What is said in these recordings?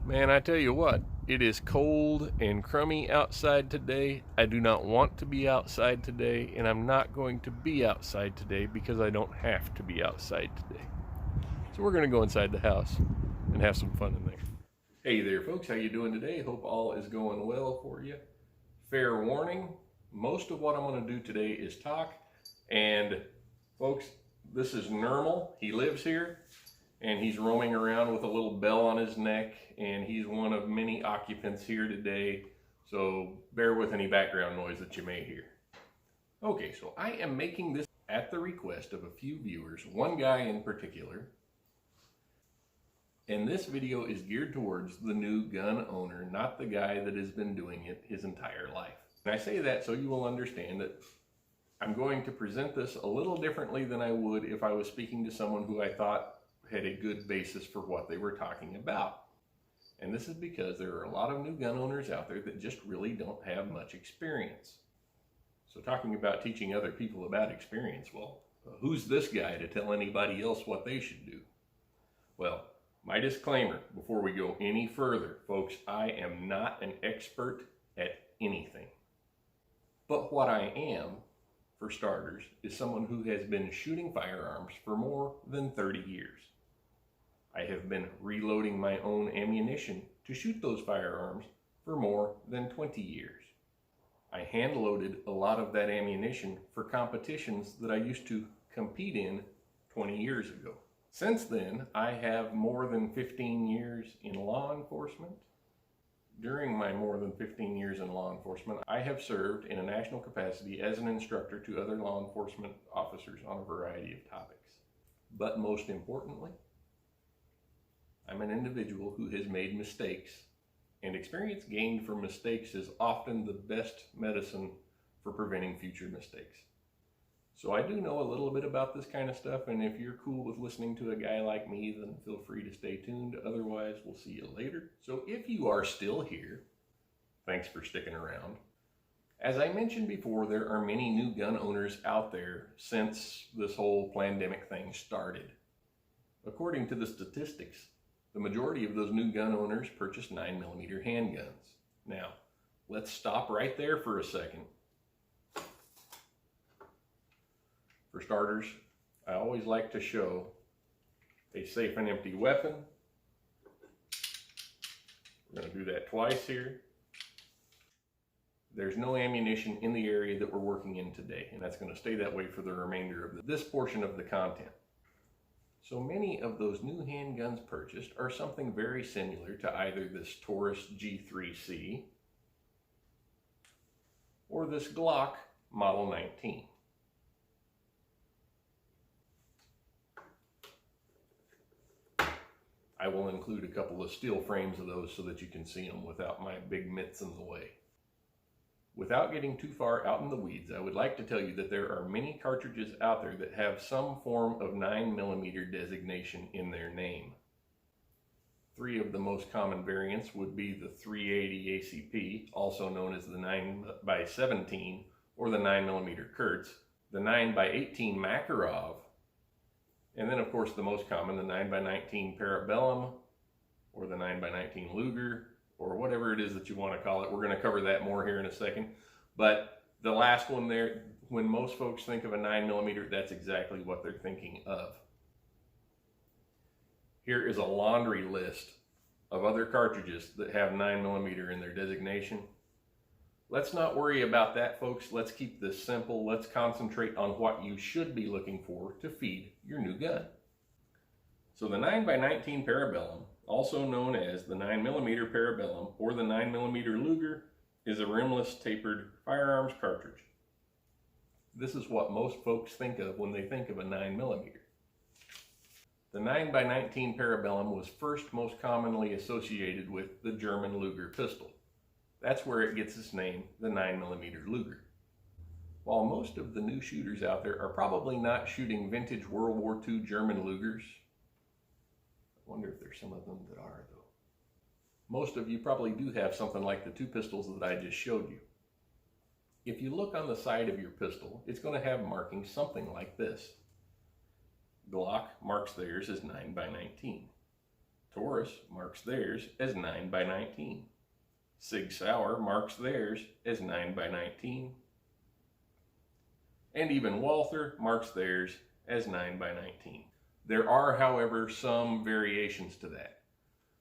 Man, I tell you what, it is cold and crummy outside today. I do not want to be outside today, and I'm not going to be outside today because I don't have to be outside today. So we're going to go inside the house and have some fun in there. Hey there, folks. How you doing today? Hope all is going well for you. Fair warning, most of what I'm going to do today is talk. And folks, this is Nermal. He lives here. And he's roaming around with a little bell on his neck, and he's one of many occupants here today, so bear with any background noise that you may hear. Okay, so I am making this at the request of a few viewers, one guy in particular, and this video is geared towards the new gun owner, not the guy that has been doing it his entire life. And I say that so you will understand that I'm going to present this a little differently than I would if I was speaking to someone who I thought had a good basis for what they were talking about. And this is because there are a lot of new gun owners out there that just really don't have much experience. So talking about teaching other people about experience, well, who's this guy to tell anybody else what they should do? Well, my disclaimer before we go any further, folks, I am not an expert at anything. But what I am, for starters, is someone who has been shooting firearms for more than 30 years. I have been reloading my own ammunition to shoot those firearms for more than 20 years. I hand-loaded a lot of that ammunition for competitions that I used to compete in 20 years ago. Since then, I have more than 15 years in law enforcement. During my more than 15 years in law enforcement, I have served in a national capacity as an instructor to other law enforcement officers on a variety of topics. But most importantly, I'm an individual who has made mistakes, and experience gained from mistakes is often the best medicine for preventing future mistakes. So I do know a little bit about this kind of stuff, and if you're cool with listening to a guy like me, then feel free to stay tuned. Otherwise, we'll see you later. So if you are still here, thanks for sticking around. As I mentioned before, there are many new gun owners out there since this whole pandemic thing started. According to the statistics, the majority of those new gun owners purchased 9mm handguns. Now, let's stop right there for a second. For starters, I always like to show a safe and empty weapon. We're going to do that twice here. There's no ammunition in the area that we're working in today, and that's going to stay that way for the remainder of this portion of the content. So many of those new handguns purchased are something very similar to either this Taurus G3C or this Glock Model 19. I will include a couple of steel frames of those so that you can see them without my big mitts in the way. Without getting too far out in the weeds, I would like to tell you that there are many cartridges out there that have some form of 9mm designation in their name. Three of the most common variants would be the 380 ACP, also known as the 9x17 or the 9mm Kurtz, the 9x18 Makarov, and then of course the most common, the 9x19 Parabellum or the 9x19 Luger, or whatever it is that you want to call it. We're going to cover that more here in a second. But the last one there, when most folks think of a 9mm, that's exactly what they're thinking of. Here is a laundry list of other cartridges that have 9mm in their designation. Let's not worry about that, folks. Let's keep this simple. Let's concentrate on what you should be looking for to feed your new gun. So the 9x19 Parabellum, also known as the 9mm Parabellum or the 9mm Luger, is a rimless tapered firearms cartridge. This is what most folks think of when they think of a 9mm. The 9x19 Parabellum was first most commonly associated with the German Luger pistol. That's where it gets its name, the 9mm Luger. While most of the new shooters out there are probably not shooting vintage World War II German Lugers, I wonder if there's some of them that are, though. Most of you probably do have something like the two pistols that I just showed you. If you look on the side of your pistol, it's going to have markings something like this. Glock marks theirs as 9x19. Taurus marks theirs as 9x19. Sig Sauer marks theirs as 9x19. And even Walther marks theirs as 9x19. There are, however, some variations to that.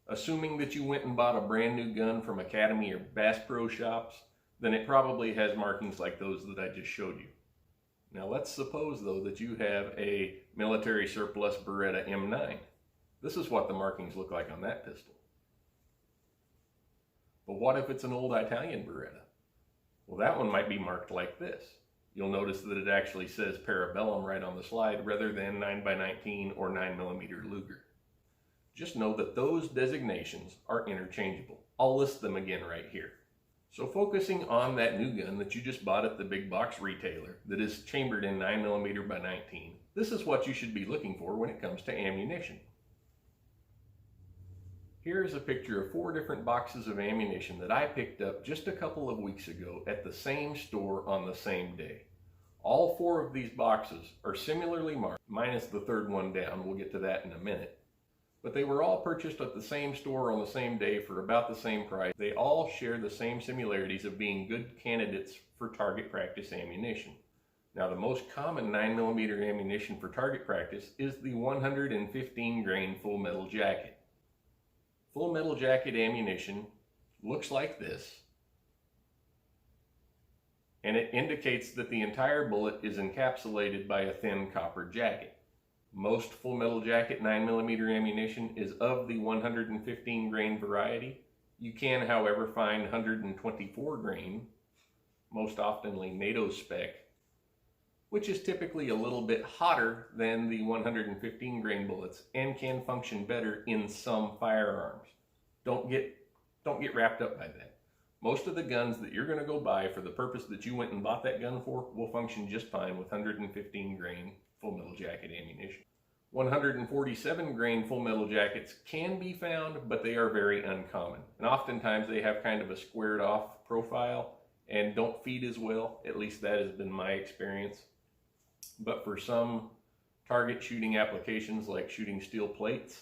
Assuming that you went and bought a brand new gun from Academy or Bass Pro shops, then it probably has markings like those that I just showed you. Now let's suppose though that you have a military surplus Beretta M9. This is what the markings look like on that pistol. But what if it's an old Italian Beretta? Well, that one might be marked like this. You'll notice that it actually says Parabellum right on the slide rather than 9x19 or 9mm Luger. Just know that those designations are interchangeable. I'll list them again right here. So focusing on that new gun that you just bought at the big box retailer that is chambered in 9mm by 19, this is what you should be looking for when it comes to ammunition. Here's a picture of 4 different boxes of ammunition that I picked up just a couple of weeks ago at the same store on the same day. All 4 of these boxes are similarly marked, minus the third one down. We'll get to that in a minute. But they were all purchased at the same store on the same day for about the same price. They all share the same similarities of being good candidates for target practice ammunition. Now, the most common 9mm ammunition for target practice is the 115 grain full metal jacket. Full metal jacket ammunition looks like this, and it indicates that the entire bullet is encapsulated by a thin copper jacket. Most full metal jacket 9mm ammunition is of the 115 grain variety. You can, however, find 124 grain, most oftenly NATO spec, which is typically a little bit hotter than the 115 grain bullets and can function better in some firearms. Don't get wrapped up by that. Most of the guns that you're going to go buy for the purpose that you went and bought that gun for will function just fine with 115 grain full metal jacket ammunition. 147 grain full metal jackets can be found, but they are very uncommon. And oftentimes they have kind of a squared off profile and don't feed as well. At least that has been my experience. But for some target shooting applications like shooting steel plates,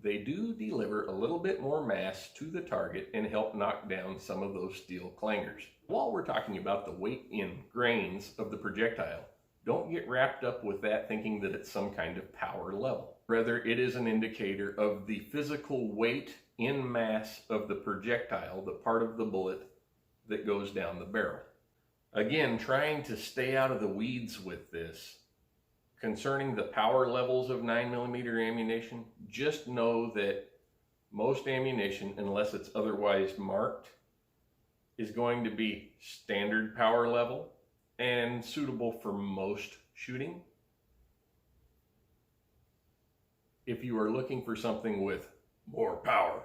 they do deliver a little bit more mass to the target and help knock down some of those steel clangers. While we're talking about the weight in grains of the projectile, don't get wrapped up with that thinking that it's some kind of power level. Rather, it is an indicator of the physical weight in mass of the projectile, the part of the bullet that goes down the barrel. Again, trying to stay out of the weeds with this, concerning the power levels of 9mm ammunition, just know that most ammunition, unless it's otherwise marked, is going to be standard power level and suitable for most shooting. If you are looking for something with more power,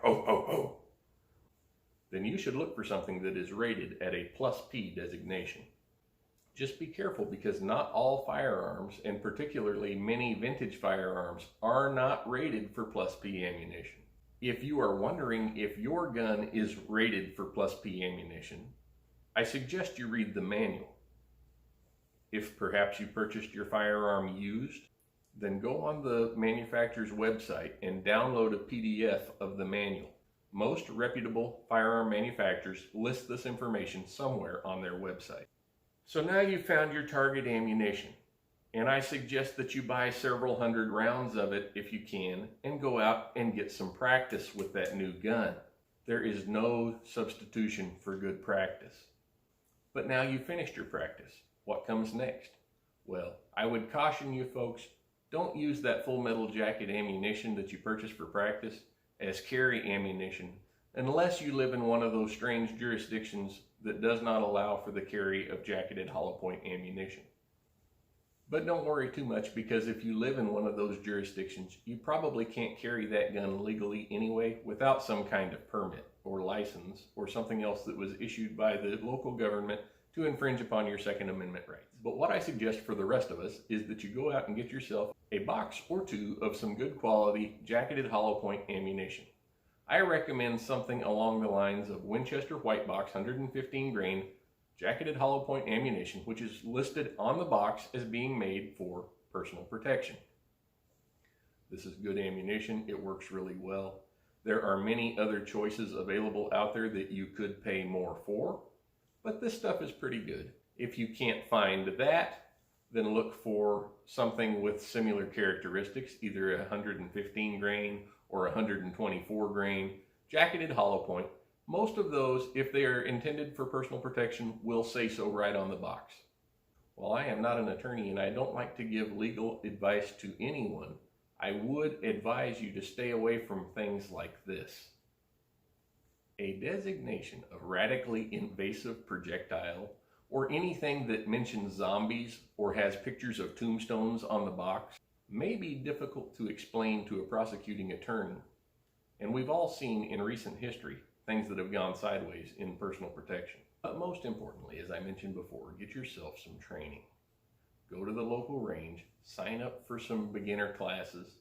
then you should look for something that is rated at a +P designation. Just be careful, because not all firearms, and particularly many vintage firearms, are not rated for +P ammunition. If you are wondering if your gun is rated for +P ammunition, I suggest you read the manual. If perhaps you purchased your firearm used, then go on the manufacturer's website and download a PDF of the manual. Most reputable firearm manufacturers list this information somewhere on their website. So now you've found your target ammunition, and I suggest that you buy several hundred rounds of it if you can, and go out and get some practice with that new gun. There is no substitution for good practice. But now you've finished your practice. What comes next? Well, I would caution you folks, don't use that full metal jacket ammunition that you purchased for practice as carry ammunition unless you live in one of those strange jurisdictions that does not allow for the carry of jacketed hollow point ammunition. But don't worry too much, because if you live in one of those jurisdictions, you probably can't carry that gun legally anyway without some kind of permit or license or something else that was issued by the local government to infringe upon your Second Amendment rights. But what I suggest for the rest of us is that you go out and get yourself a box or two of some good quality jacketed hollow point ammunition. I recommend something along the lines of Winchester White Box 115 grain jacketed hollow point ammunition, which is listed on the box as being made for personal protection. This is good ammunition. It works really well. There are many other choices available out there that you could pay more for, but this stuff is pretty good. If you can't find that, then look for something with similar characteristics, either a 115 grain or 124 grain jacketed hollow point. Most of those, if they are intended for personal protection, will say so right on the box. While I am not an attorney and I don't like to give legal advice to anyone, I would advise you to stay away from things like this. A designation of radically invasive projectile, or anything that mentions zombies or has pictures of tombstones on the box, may be difficult to explain to a prosecuting attorney. And we've all seen in recent history things that have gone sideways in personal protection. But most importantly, as I mentioned before, get yourself some training. Go to the local range, sign up for some beginner classes.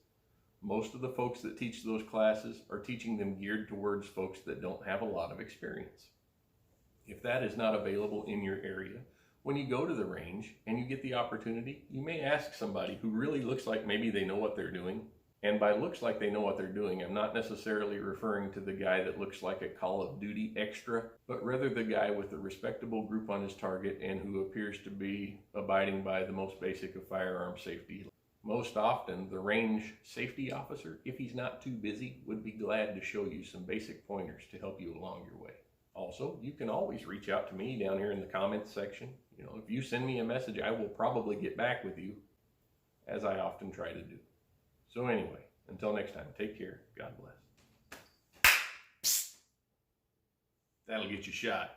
Most of the folks that teach those classes are teaching them geared towards folks that don't have a lot of experience. If that is not available in your area, when you go to the range and you get the opportunity, you may ask somebody who really looks like maybe they know what they're doing. And by looks like they know what they're doing, I'm not necessarily referring to the guy that looks like a Call of Duty extra, but rather the guy with a respectable group on his target and who appears to be abiding by the most basic of firearm safety. Most often, the range safety officer, if he's not too busy, would be glad to show you some basic pointers to help you along your way. Also, you can always reach out to me down here in the comments section. If you send me a message, I will probably get back with you, as I often try to do. So anyway, until next time, take care. God bless. Psst. That'll get you shot.